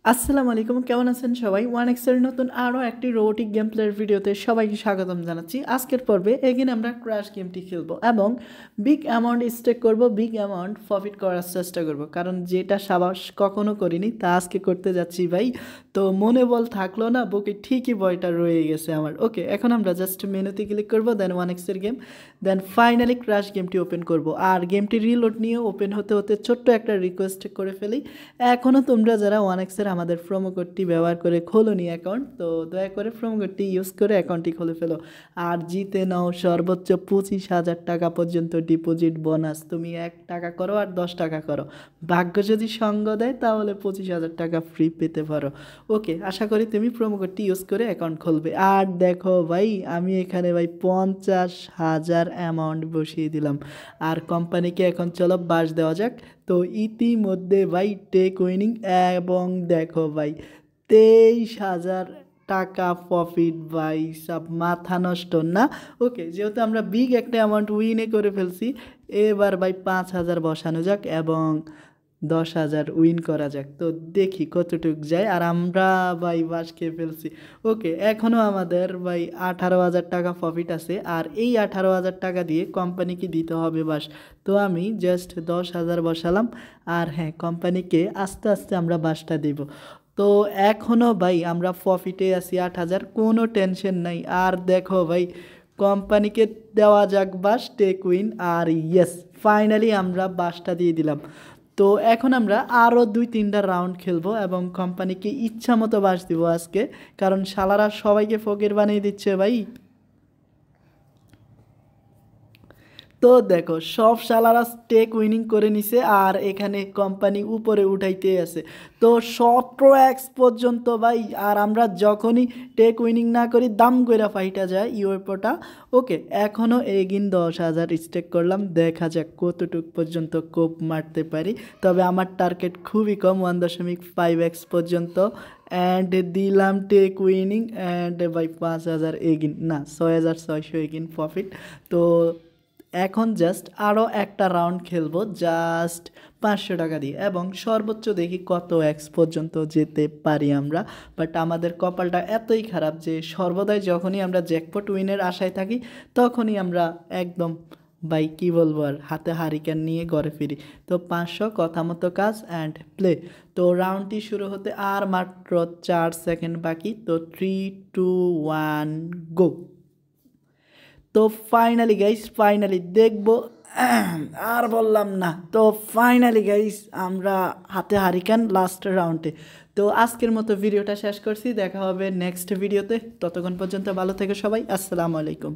আসসালামু আলাইকুম, কেমন আছেন সবাই? ওয়ান এক্সের নতুন আরও একটি রোবোটিক গেম প্লের ভিডিওতে সবাইকে স্বাগতম জানাচ্ছি। আজকের পর্বে এগেন আমরা ক্র্যাশ গেমটি খেলবো এবং বিগ অ্যামাউন্ট স্টেক করব, বিগ অ্যামাউন্ট প্রফিট করার চেষ্টা করব, কারণ যেটা সাবাস কখনো করিনি তা আজকে করতে যাচ্ছি ভাই। তো মনে বল থাকলো না, বুকে ঠিকই বয়টা রয়ে গেছে আমার। ওকে, এখন আমরা জাস্ট মেনুতে ক্লিক করবো, দেন ওয়ান এক্সের গেম, দেন ফাইনালি ক্র্যাশ গেমটি ওপেন করব। আর গেমটি রিলোড নিয়ে ওপেন হতে হতে ছোট্ট একটা রিকোয়েস্ট করে ফেলি। এখনও তোমরা যারা ওয়ান এক্সের আমাদের প্রোমো কোডটি ব্যবহার করে খোলোনি অ্যাকাউন্ট, তো দয়া করে প্রোমো কোডটি ইউজ করে অ্যাকাউন্টটি খুলে ফেলো আর জিতে নাও সর্বোচ্চ 25,000 টাকা পর্যন্ত ডিপোজিট বোনাস। তুমি 1 টাকা করো আর 10 টাকা করো, ভাগ্য যদি সঙ্গ দেয় তাহলে 25,000 টাকা ফ্রি পেতে পারো। ওকে, আশা করি তুমি প্রোমো কোডটি ইউজ করে অ্যাকাউন্ট খুলবে। আর দেখো ভাই, আমি এখানে ভাই 50,000 অ্যামাউন্ট বসিয়ে দিলাম। আর কোম্পানিকে এখন চলো বাস দেওয়া যাক। তো ইতিমধ্যে ভাই টেক উইনিং এবং দেখো ভাই 23,000 টাকা প্রফিট ভাই, সব মাথা নষ্ট না। ওকে, যেহেতু আমরা বিগ একটা অ্যামাউন্ট উইনে করে ফেলছি, এবার ভাই 5,000 বসানো যাক এবং 10,000 উইন করা যাক। তো দেখি কতটুক যায়। আর আমরা ভাই বাস খেয়ে ফেলছি। ওকে, এখনও আমাদের ভাই 18,000 টাকা প্রফিট আছে। আর এই 18,000 টাকা দিয়ে কোম্পানিকে দিতে হবে বাস। তো আমি জাস্ট 10,000 বসালাম। আর হ্যাঁ, কোম্পানিকে আস্তে আস্তে আমরা বাসটা দেব। তো এখনও ভাই আমরা প্রফিটে আছি 8,000, কোনো টেনশন নাই। আর দেখো ভাই, কোম্পানিকে দেওয়া যাক বাস টেক উইন। আর ইয়েস, ফাইনালি আমরা বাসটা দিয়ে দিলাম। তো এখন আমরা আরও 2-3টা রাউন্ড খেলবো এবং কোম্পানিকে ইচ্ছা মতো বাস দিব আজকে, কারণ শালারা সবাইকে ফকির বানিয়ে দিচ্ছে ভাই। তো দেখো, সব শালারা টেক উইনিং করে নিছে আর এখানে কোম্পানি উপরে উঠাইতে আছে। তো 17x পর্যন্ত ভাই। আর আমরা যখনই টেক উইনিং না করি দাম কইরা ফাইটা যায় ইউএফওটা। ওকে, এখনও এগিন 10,000 স্টেক করলাম, দেখা যাক কতটুক পর্যন্ত কোপ মারতে পারি। তবে আমার টার্গেট খুবই কম, 1.5x পর্যন্ত। অ্যান্ড দিলাম টেক উইনিং অ্যান্ড বাই 5,000 এগিন, না 6,600 এগিন প্রফিট। তো এখন জাস্ট আরও একটা রাউন্ড খেলবো জাস্ট 500 টাকা দিয়ে এবং সর্বোচ্চ দেখি কত এক্স পর্যন্ত যেতে পারি আমরা। বাট আমাদের কপালটা এতই খারাপ যে সর্বদাই যখনই আমরা জ্যাকপট উইনের আশায় থাকি তখনই আমরা একদম ভাই কী বলবো আর, হাতে হারিকেন নিয়ে ঘরে ফিরি। তো 500, কথা মতো কাজ অ্যান্ড প্লে। তো রাউন্ডটি শুরু হতে আর মাত্র 4 সেকেন্ড বাকি। তো 3, 2, 1 গো। তো ফাইনালি গাইস, ফাইনালি দেখবো। আর বললাম না। তো ফাইনালি গাইস আমরা হাতে হারিকেন লাস্ট রাউন্ডে। তো আজকের মতো ভিডিওটা শেষ করছি, দেখা হবে নেক্সট ভিডিওতে। ততক্ষণ পর্যন্ত ভালো থেকে সবাই, আসসালামু আলাইকুম।